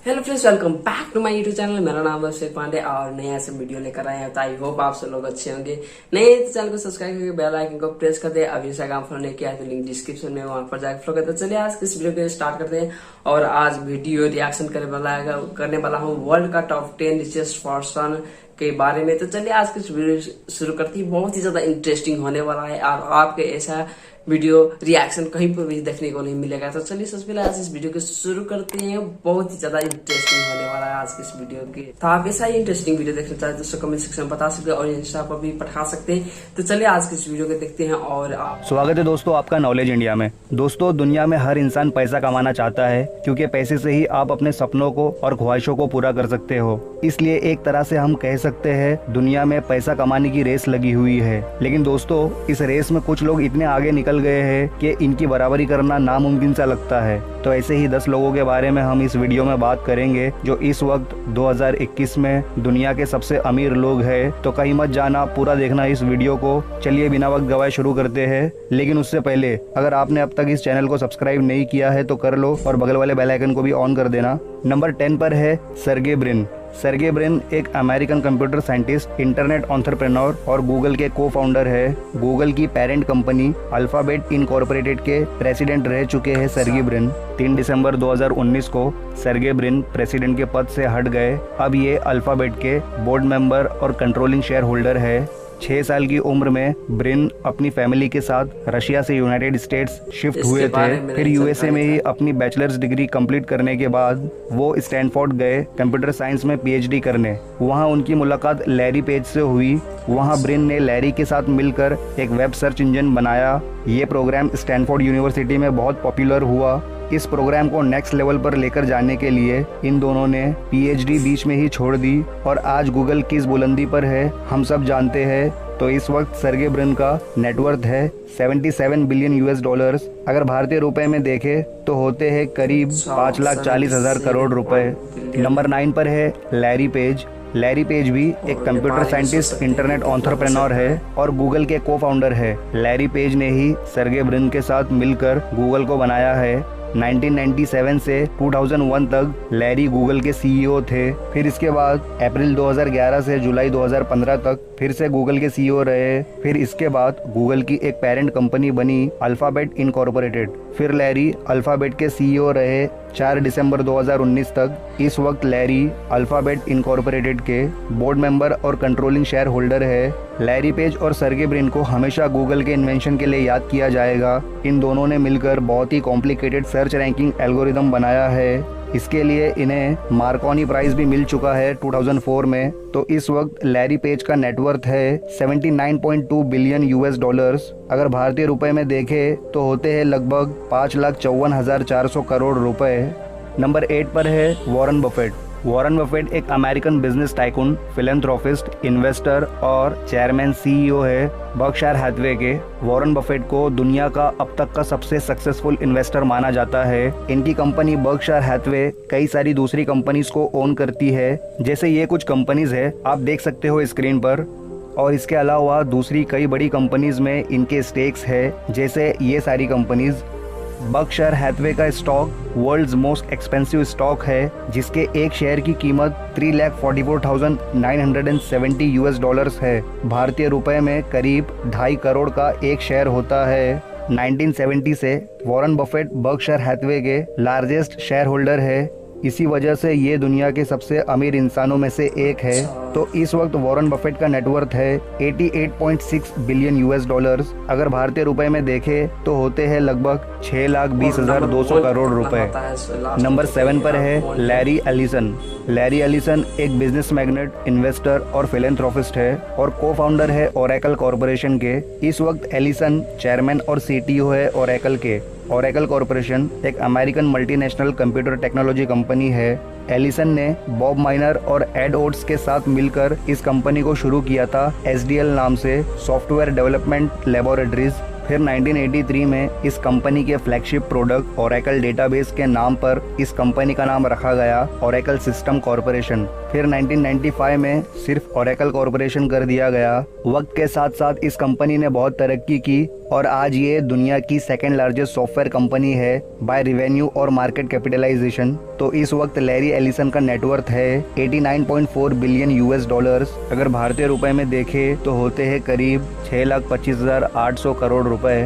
Hello friends, welcome back to my YouTube channel. मेरा नाम है अभिषेक पांडे और नया ऐसे वीडियो लेकर आए हैं। तो आई होप आप सब लोग अच्छे होंगे। नए तो चैनल को सब्सक्राइब करके बेल आइकन को प्रेस कर दे। अभी इंस्टाग्राम फॉलो नहीं किया है तो लिंक डिस्क्रिप्शन में वहां पर जाकर फॉलो करते हैं। चलिए आज इस वीडियो को स्टार्ट करते हैं। और आज वीडियो रिएक्शन करने वाला हूँ वर्ल्ड का टॉप 10 रिचेस्ट पर्सन के बारे में। तो चलिए आज की वीडियो शुरू करती है। बहुत ही ज्यादा इंटरेस्टिंग होने वाला है और आपके ऐसा वीडियो रिएक्शन कहीं पर भी देखने को नहीं मिलेगा। तो चलिए सबसे पहले आज इस वीडियो को शुरू करते हैं। बहुत ही ज्यादा इंटरेस्टिंग होने वाला है आज की इस वीडियो की। तो आप ऐसा ही इंटरेस्टिंग वीडियो देखना चाहते हैं तो कमेंट सेक्शन में बता सकते हैं और इंस्टा पर भी पठा सकते हैं। तो चलिए आज की इस वीडियो को देखते हैं। और आप स्वागत है दोस्तों आपका नॉलेज इंडिया में। दोस्तों दुनिया में हर इंसान पैसा कमाना चाहता है क्योंकि पैसे से ही आप अपने सपनों को और ख्वाहिशों को पूरा कर सकते हो। इसलिए एक तरह से हम कह सकते हैं दुनिया में पैसा कमाने की रेस लगी हुई है। लेकिन दोस्तों इस रेस में कुछ लोग इतने आगे निकल गए हैं कि इनकी बराबरी करना नामुमकिन सा लगता है। तो ऐसे ही 10 लोगों के बारे में हम इस वीडियो में बात करेंगे जो इस वक्त 2021 में दुनिया के सबसे अमीर लोग हैं। तो कहीं मत जाना, पूरा देखना इस वीडियो को। चलिए बिना वक्त गवाए शुरू करते हैं। लेकिन उससे पहले अगर आपने अब तक इस चैनल को सब्सक्राइब नहीं किया है तो कर लो और बगल वाले बेल आइकन को भी ऑन कर देना। नंबर 10 पर है सर्गे ब्रिन। सर्गे ब्रिन एक American computer scientist, internet entrepreneur और गूगल के को फाउंडर है। गूगल की पेरेंट कंपनी अल्फाबेट इनकॉर्पोरेटेड के प्रेसिडेंट रह चुके हैं सर्गे ब्रिन। 3 दिसंबर 2019 को सर्गे ब्रिन प्रेसिडेंट के पद से हट गए। अब ये अल्फाबेट के बोर्ड मेंबर और कंट्रोलिंग शेयर होल्डर है। 6 साल की उम्र में ब्रिन अपनी फैमिली के साथ रशिया से यूनाइटेड स्टेट्स शिफ्ट हुए थे। फिर यूएसए में ही अपनी बैचलर्स डिग्री कंप्लीट करने के बाद वो स्टैनफोर्ड गए कंप्यूटर साइंस में पीएचडी करने। वहाँ उनकी मुलाकात लैरी पेज से हुई। वहाँ ब्रिन ने लैरी के साथ मिलकर एक वेब सर्च इंजन बनाया। ये प्रोग्राम स्टैनफोर्ड यूनिवर्सिटी में बहुत पॉपुलर हुआ। इस प्रोग्राम को नेक्स्ट लेवल पर लेकर जाने के लिए इन दोनों ने पीएचडी बीच में ही छोड़ दी और आज गूगल किस बुलंदी पर है हम सब जानते हैं। तो इस वक्त सर्गे ब्रिन का नेटवर्थ है 77 बिलियन यूएस डॉलर्स। अगर भारतीय रुपए में देखें तो होते हैं करीब 5,40,000 करोड़ रुपए। नंबर 9 पर है लैरी पेज। लैरी पेज भी एक कंप्यूटर साइंटिस्ट, इंटरनेट एंटरप्रेन्योर है और गूगल के को फाउंडर है। लैरी पेज ने ही सर्गे ब्रिन के साथ मिलकर गूगल को बनाया है। 1997 से 2001 तक लैरी गूगल के सीईओ थे। फिर इसके बाद अप्रैल 2011 से जुलाई 2015 तक फिर से गूगल के सीईओ रहे। फिर इसके बाद गूगल की एक पेरेंट कंपनी बनी अल्फाबेट इनकॉर्पोरेटेड। फिर लैरी अल्फाबेट के सीईओ रहे 4 दिसंबर 2019 तक। इस वक्त लैरी अल्फाबेट इनकॉर्पोरेटेड के बोर्ड मेंबर और कंट्रोलिंग शेयर होल्डर है। लैरी पेज और सर्गे ब्रिन को हमेशा गूगल के इन्वेंशन के लिए याद किया जाएगा। इन दोनों ने मिलकर बहुत ही कॉम्प्लिकेटेड सर्च रैंकिंग एल्गोरिदम बनाया है। इसके लिए इन्हें मार्कोनी प्राइज भी मिल चुका है 2004 में। तो इस वक्त लैरी पेज का नेटवर्थ है 79.2 बिलियन यूएस डॉलर्स। अगर भारतीय रुपए में देखें तो होते हैं लगभग 5,54,400 करोड़ रुपए। नंबर 8 पर है वॉरेन बफेट। वॉरेन बफेट एक American business tycoon, philanthropist, investor और चेयरमैन सीईओ है बर्कशायर हैथवे के। वॉरेन बफेट को दुनिया का अब तक का सबसे सक्सेसफुल इन्वेस्टर माना जाता है। इनकी कंपनी बर्कशायर हैथवे कई सारी दूसरी कंपनीज को ओन करती है। जैसे ये कुछ कंपनीज है आप देख सकते हो स्क्रीन पर। और इसके अलावा दूसरी कई बड़ी कंपनीज में इनके स्टेक्स है। जैसे ये सारी कंपनीज। बर्कशायर हैथवे का stock world's most expensive stock है जिसके एक शेयर की कीमत 3,44,970 यूएस डॉलर्स है। भारतीय रुपए में करीब 2.5 करोड़ का एक शेयर होता है। 1970 से वॉरेन बफेट बर्कशायर हैथवे के लार्जेस्ट शेयर होल्डर है। इसी वजह से ये दुनिया के सबसे अमीर इंसानों में से एक है। तो इस वक्त वॉरेन बफेट का नेटवर्थ है 88.6 बिलियन यूएस डॉलर्स। अगर भारतीय रुपए में देखें तो होते हैं लगभग 6,20,200 करोड़ रुपए। नंबर 7 पर है लैरी एलिसन। लैरी एलिसन एक बिजनेस मैग्नेट, इन्वेस्टर और फिलैंथ्रोपिस्ट है और को फाउंडर है ओरेकल कॉर्पोरेशन के। इस वक्त एलिसन चेयरमैन और सीटीओ है ओरेकल के। ओरेकल कॉर्पोरेशन एक American multinational computer technology company है। एलिसन ने बॉब माइनर और एड ओट्स के साथ मिलकर इस कंपनी को शुरू किया था SDL नाम से, सॉफ्टवेयर डेवलपमेंट लेबोरेटरीज। फिर 1983 में इस कंपनी के फ्लैगशिप प्रोडक्ट ओरेकल डेटाबेस के नाम पर इस कंपनी का नाम रखा गया ओरेकल सिस्टम कॉर्पोरेशन। फिर 1995 में सिर्फ ओरेकल कॉर्पोरेशन कर दिया गया। वक्त के साथ साथ इस कंपनी ने बहुत तरक्की की और आज ये दुनिया की सेकेंड लार्जेस्ट सॉफ्टवेयर कंपनी है बाय रेवेन्यू और मार्केट कैपिटलाइजेशन। तो इस वक्त लैरी एलिसन का नेटवर्थ है 89.4 बिलियन यूएस डॉलर्स। अगर भारतीय रुपए में देखें तो होते हैं करीब 6,25,800 करोड़ रुपए।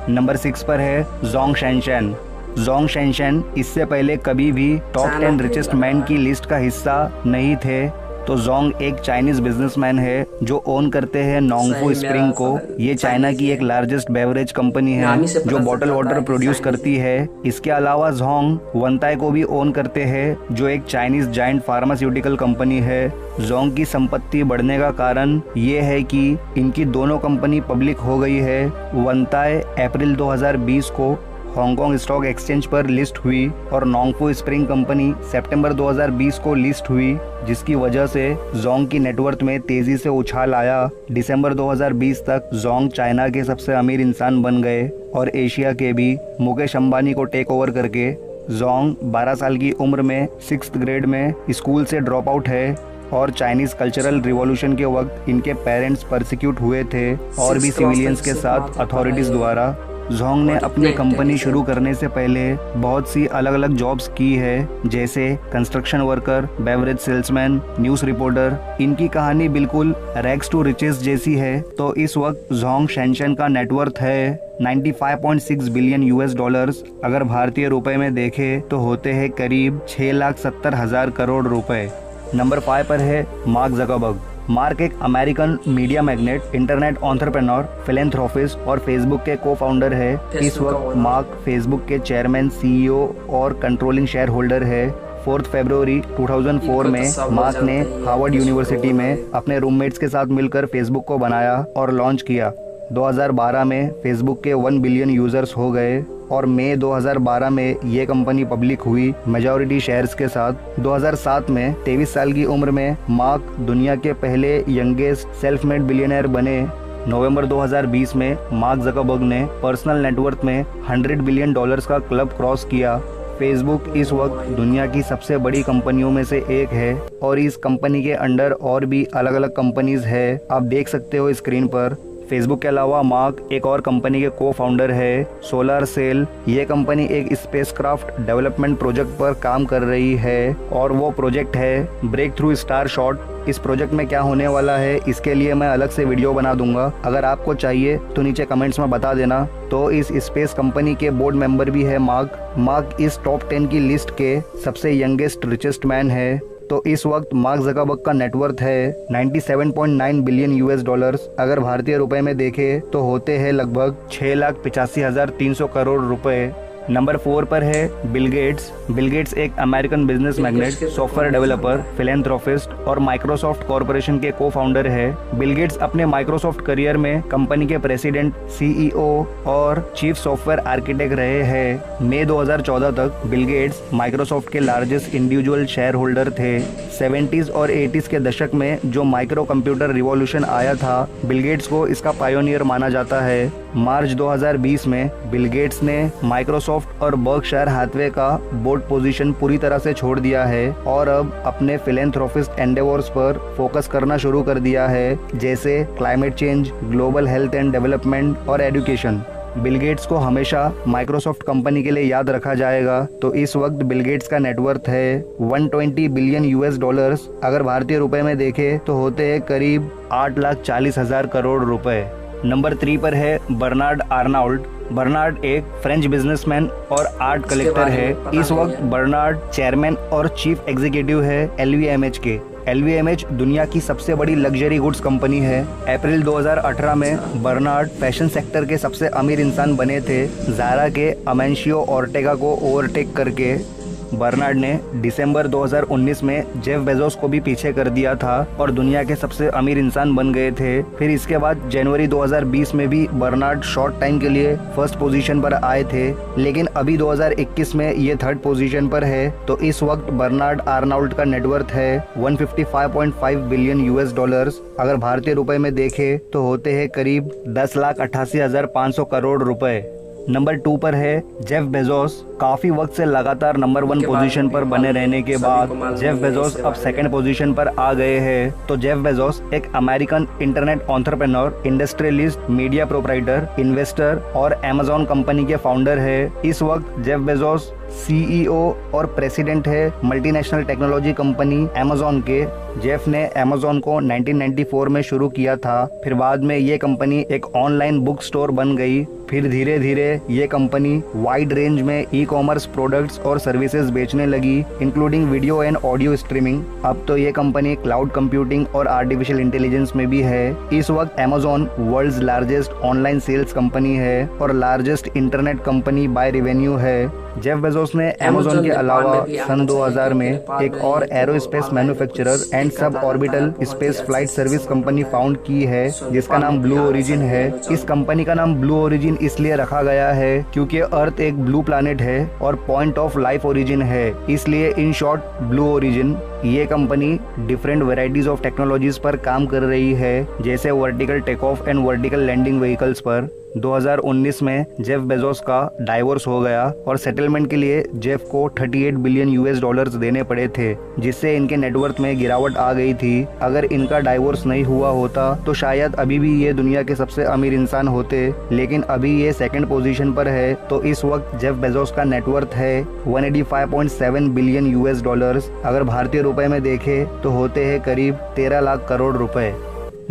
नंबर 6 पर है जोंग शेनशन। जोंग शेनशन इससे पहले कभी भी टॉप 10 रिचेस्ट मैन की लिस्ट का हिस्सा नहीं थे। तो जोंग एक चाइनीज बिजनेसमैन है जो ओन करते हैं नोंगफू स्प्रिंग को। ये चाइना की एक लार्जेस्ट बेवरेज कंपनी है जो बॉटल वाटर प्रोड्यूस करती है। इसके अलावा जोंग वंताई को भी ओन करते हैं जो एक चाइनीज जायंट फार्मास्यूटिकल कंपनी है। जोंग की संपत्ति बढ़ने का कारण ये है कि इनकी दोनों कंपनी पब्लिक हो गई है। वंताई अप्रैल 2020 को हांगकांग स्टॉक एक्सचेंज पर लिस्ट हुई और नोंगफू स्प्रिंग कंपनी सितंबर 2020 को लिस्ट हुई, जिसकी वजह से जोंग की नेटवर्थ में तेजी से उछाल आया। दिसंबर 2020 तक जोंग चाइना के सबसे अमीर इंसान बन गए और एशिया के भी। मुकेश अंबानी को टेक ओवर करके जोंग 12 साल की उम्र में 6th ग्रेड में स्कूल से ड्रॉप आउट है और चाइनीज कल्चरल रिवॉल्यूशन के वक्त इनके पेरेंट्स परसिक्यूट हुए थे और भी सिविलियंस के साथ अथॉरिटीज द्वारा। जोंग ने अपनी कंपनी शुरू करने से पहले बहुत सी अलग अलग जॉब्स की है, जैसे construction worker, beverage salesman, news reporter. इनकी कहानी बिल्कुल रैग्स टू रिचेस जैसी है। तो इस वक्त जोंग शेनशन का नेटवर्थ है 95.6 बिलियन यूएस डॉलर्स। अगर भारतीय रुपए में देखें तो होते हैं करीब 6,70,000 करोड़ रुपए। नंबर 5 पर है मार्क ज़करबर्ग। मार्क एक American media magnet, internet entrepreneur, philanthropist और फेसबुक के को फाउंडर है। इस वक्त मार्क फेसबुक के चेयरमैन, सीईओ और कंट्रोलिंग शेयर होल्डर है। 4 फरवरी 2004 में मार्क ने हार्वर्ड यूनिवर्सिटी में अपने रूममेट्स के साथ मिलकर फेसबुक को बनाया और लॉन्च किया। 2012 में फेसबुक के 1 बिलियन यूजर्स हो गए और मई 2012 में ये कंपनी पब्लिक हुई मेजॉरिटी शेयर्स के साथ। 2007 में 23 साल की उम्र में मार्क दुनिया के पहले यंगेस्ट सेल्फ मेड बिलियनर बने। नवंबर 2020 में मार्क ज़करबर्ग ने पर्सनल नेटवर्थ में $100 बिलियन का क्लब क्रॉस किया। फेसबुक इस वक्त दुनिया की सबसे बड़ी कंपनियों में से एक है और इस कंपनी के अंडर और भी अलग अलग कंपनीज है, आप देख सकते हो स्क्रीन पर। फेसबुक के अलावा मार्क एक और कंपनी के को फाउंडर है, सोलर सेल। ये कंपनी एक स्पेसक्राफ्ट डेवलपमेंट प्रोजेक्ट पर काम कर रही है और वो प्रोजेक्ट है ब्रेक थ्रू स्टार शॉट। इस प्रोजेक्ट में क्या होने वाला है इसके लिए मैं अलग से वीडियो बना दूंगा, अगर आपको चाहिए तो नीचे कमेंट्स में बता देना। तो इस स्पेस कंपनी के बोर्ड मेंबर भी है मार्क इस टॉप 10 की लिस्ट के सबसे यंगेस्ट रिचेस्ट मैन है। तो इस वक्त मार्क ज़करबर्ग का नेटवर्थ है 97.9 बिलियन यूएस डॉलर्स। अगर भारतीय रुपए में देखें तो होते हैं लगभग 6,85,300 करोड़ रुपए। नंबर 4 पर है बिल गेट्स। बिल गेट्स एक American business magnet, software developer, philanthropist और माइक्रोसॉफ्ट कॉर्पोरेशन के को फाउंडर है। बिल गेट्स अपने माइक्रोसॉफ्ट करियर में कंपनी के प्रेसिडेंट, सीईओ और चीफ सॉफ्टवेयर आर्किटेक्ट रहे हैं। मई 2014 तक बिल गेट्स माइक्रोसॉफ्ट के लार्जेस्ट इंडिविजुअल शेयर होल्डर थे। 70s और 80s के दशक में जो माइक्रो कंप्यूटर रिवॉल्यूशन आया था, बिल गेट्स को इसका पायोनियर माना जाता है। मार्च 2020 में बिल गेट्स ने माइक्रोसॉफ्ट और बर्कशायर हैथवे का बोर्ड पोजीशन पूरी तरह से छोड़ दिया है और अब अपने फिलैंथ्रोपिस्ट एंडेवर्स पर फोकस करना शुरू कर दिया है, जैसे climate change, global health and development और एजुकेशन। बिल गेट्स को हमेशा माइक्रोसॉफ्ट कंपनी के लिए याद रखा जाएगा। तो इस वक्त बिल गेट्स का नेटवर्थ है 120 बिलियन यूएस डॉलर्स। अगर भारतीय रुपए में देखें तो होते हैं करीब 8,40,000 करोड़ रुपए। नंबर 3 पर है बर्नार्ड आर्नाल्ड। बर्नार्ड एक फ्रेंच बिजनेसमैन और आर्ट कलेक्टर है। इस वक्त बर्नार्ड चेयरमैन और चीफ एग्जीक्यूटिव है LVMH के। LVMH दुनिया की सबसे बड़ी लग्जरी गुड्स कंपनी है। अप्रैल 2018 में बर्नार्ड फैशन सेक्टर के सबसे अमीर इंसान बने थे, ज़ारा के अमेंशियो ऑर्टेगा को ओवरटेक करके। बर्नार्ड ने दिसंबर 2019 में जेफ बेजोस को भी पीछे कर दिया था और दुनिया के सबसे अमीर इंसान बन गए थे। फिर इसके बाद जनवरी 2020 में भी बर्नार्ड शॉर्ट टाइम के लिए फर्स्ट पोजीशन पर आए थे, लेकिन अभी 2021 में ये थर्ड पोजीशन पर है। तो इस वक्त बर्नार्ड आर्नोल्ट का नेटवर्थ है 155.5 बिलियन यूएस डॉलर्स। अगर भारतीय रुपए में देखें तो होते हैं करीब 10,88,500 करोड़ रुपए। नंबर 2 पर है जेफ बेजोस। काफी वक्त से लगातार नंबर 1 पोजीशन पर बने रहने के बाद जेफ बेजोस अब सेकंड पोजीशन पर आ गए हैं। तो जेफ बेजोस एक American internet entrepreneur, industrialist, media proprietor, investor और अमेज़न कंपनी के फाउंडर है। इस वक्त जेफ बेजोस CEO और प्रेसिडेंट है मल्टीनेशनल टेक्नोलॉजी कंपनी अमेज़न के। जेफ ने अमेज़न को 1994 में शुरू किया था। फिर बाद में ये कंपनी एक ऑनलाइन बुक स्टोर बन गई। फिर धीरे धीरे ये कंपनी वाइड रेंज में ई-कॉमर्स प्रोडक्ट्स और सर्विसेज बेचने लगी, including video and audio streaming. अब तो ये कंपनी क्लाउड कंप्यूटिंग और आर्टिफिशियल इंटेलिजेंस में भी है। इस वक्त Amazon world's largest online sales company है और largest internet company by revenue है। जेफ बेजोस ने अमेज़न के अलावा सन 2000 में एक और aerospace manufacturer and suborbital space flight service company found की है, जिसका नाम ब्लू ओरिजिन है। इस कंपनी का नाम ब्लू ओरिजिन इसलिए रखा गया है क्योंकि अर्थ एक ब्लू प्लैनेट है और पॉइंट ऑफ लाइफ ओरिजिन है, इसलिए इन शॉर्ट ब्लू ओरिजिन। ये company different varieties of technologies पर काम कर रही है, जैसे vertical take off and vertical landing vehicles पर। 2019 में जेफ बेजोस का डाइवोर्स हो गया और सेटलमेंट के लिए जेफ को 38 बिलियन यूएस डॉलर्स देने पड़े थे, जिससे इनके नेटवर्थ में गिरावट आ गई थी। अगर इनका डाइवोर्स नहीं हुआ होता तो शायद अभी भी ये दुनिया के सबसे अमीर इंसान होते, लेकिन अभी ये सेकंड पोजीशन पर है। तो इस वक्त जेफ बेजोस का नेटवर्थ है 185.7 बिलियन यूएस डॉलर्स। अगर भारतीय रुपए में देखे तो होते हैं करीब 13 लाख करोड़ रुपए।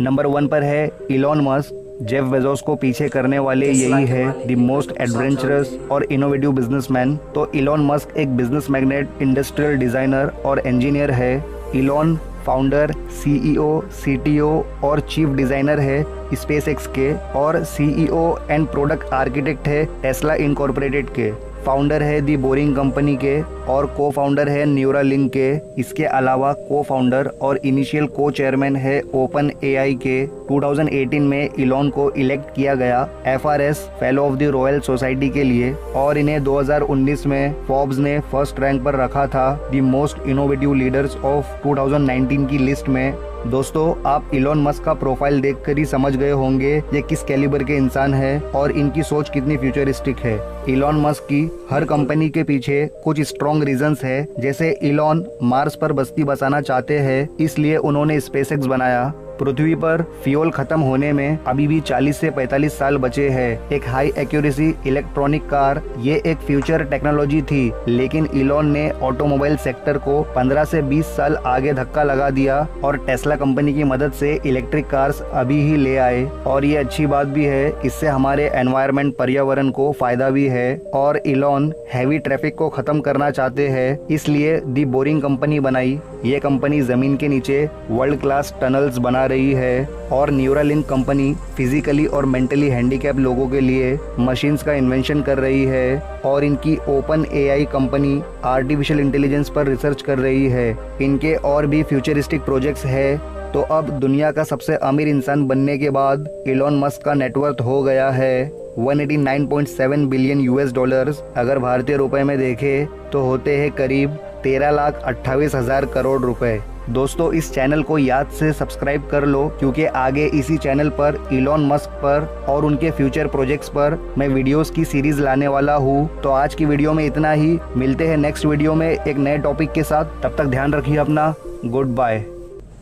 नंबर 1 पर है इलॉन मस्क। जेफ बेजोस को पीछे करने वाले यही है द मोस्ट एडवेंचरस और इनोवेटिव बिजनेसमैन। तो इलॉन मस्क एक बिजनेस मैग्नेट, इंडस्ट्रियल डिजाइनर और इंजीनियर है। इलॉन फाउंडर, CEO, CTO और चीफ डिजाइनर है स्पेसएक्स के और CEO एंड प्रोडक्ट आर्किटेक्ट है टेस्ला इनकॉर्पोरेटेड के। फाउंडर है दी बोरिंग कंपनी के और को फाउंडर है न्यूरालिंक के। इसके अलावा को फाउंडर और इनिशियल को चेयरमैन है ओपन AI के। 2018 में इलॉन को इलेक्ट किया गया FRS fellow of the royal society के लिए और इन्हें 2019 में फोर्ब्स ने फर्स्ट रैंक पर रखा था the most innovative leaders of 2019 की लिस्ट में। दोस्तों, आप इलॉन मस्क का प्रोफाइल देखकर ही समझ गए होंगे ये किस कैलिबर के इंसान है और इनकी सोच कितनी फ्यूचरिस्टिक है। इलॉन मस्क की हर कंपनी के पीछे कुछ स्ट्रॉन्ग रीजंस है, जैसे इलॉन मार्स पर बस्ती बसाना चाहते हैं, इसलिए उन्होंने स्पेसएक्स बनाया। पृथ्वी पर फ्यूल खत्म होने में अभी भी 40 से 45 साल बचे हैं। एक हाई एक्यूरेसी इलेक्ट्रॉनिक कार ये एक फ्यूचर टेक्नोलॉजी थी, लेकिन इलॉन ने ऑटोमोबाइल सेक्टर को 15 से 20 साल आगे धक्का लगा दिया और टेस्ला कंपनी की मदद से इलेक्ट्रिक कार्स अभी ही ले आए। और ये अच्छी बात भी है, इससे हमारे एनवायरनमेंट, पर्यावरण को फायदा भी है। और इलॉन हैवी ट्रैफिक को खत्म करना चाहते हैं, इसलिए दी बोरिंग कंपनी बनाई। ये कंपनी जमीन के नीचे वर्ल्ड क्लास टनल्स बना रही है और न्यूरालिंक कंपनी फिजिकली और मेंटली हैंडीकैप लोगों के लिए मशीन्स का इन्वेंशन कर रही है और इनकी open AI company artificial intelligence पर रिसर्च कर रही है। इनके और भी फ्यूचरिस्टिक प्रोजेक्ट्स है। तो अब दुनिया का सबसे अमीर इंसान बनने के बाद इलॉन मस्क का नेटवर्थ हो गया है 189.7 बिलियन यूएस डॉलर्स। अगर भारतीय रुपए में देखें तो होते हैं करीब 13,28,000 करोड़ रुपए। दोस्तों, इस चैनल को याद से सब्सक्राइब कर लो, क्योंकि आगे इसी चैनल पर इलॉन मस्क पर और उनके फ्यूचर प्रोजेक्ट्स पर मैं वीडियोस की सीरीज लाने वाला हूँ। तो आज की वीडियो में इतना ही। मिलते हैं नेक्स्ट वीडियो में एक नए टॉपिक के साथ। तब तक ध्यान रखिए अपना। Goodbye.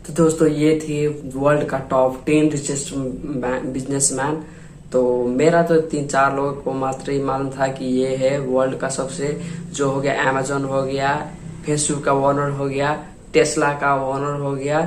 तो दोस्तों, ये थी वर्ल्ड का टॉप 10 रिचेस्ट बिजनेसमैन। तो मेरा तो 3-4 लोगों को मात्र ही मालूम था कि ये है वर्ल्ड का सबसे, जो हो गया अमेज़न हो गया, फेसबुक का ओनर हो गया, टेस्ला का ओनर हो गया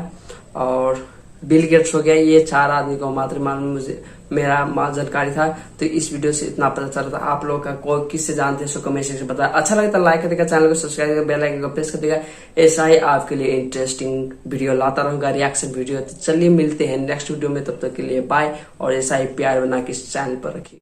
और बिल गेट्स हो गया। ये 4 आदमी को मात्र मालूम, मुझे मेरा जानकारी था। तो इस वीडियो से इतना पता चला था। आप लोग का कोई किससे जानते हैं, सो कमेंट सेक्शन में बताया। अच्छा लगे तो लाइक कर देगा, चैनल को सब्सक्राइब कर, बेल आइकन को प्रेस कर देगा। ऐसा ही आपके लिए इंटरेस्टिंग वीडियो लाता रहूंगा, रिएक्शन वीडियो। तो चलिए मिलते हैं नेक्स्ट वीडियो में, तब तक के लिए बाय। और ऐसा ही प्यार बना के इस चैनल पर रखिए।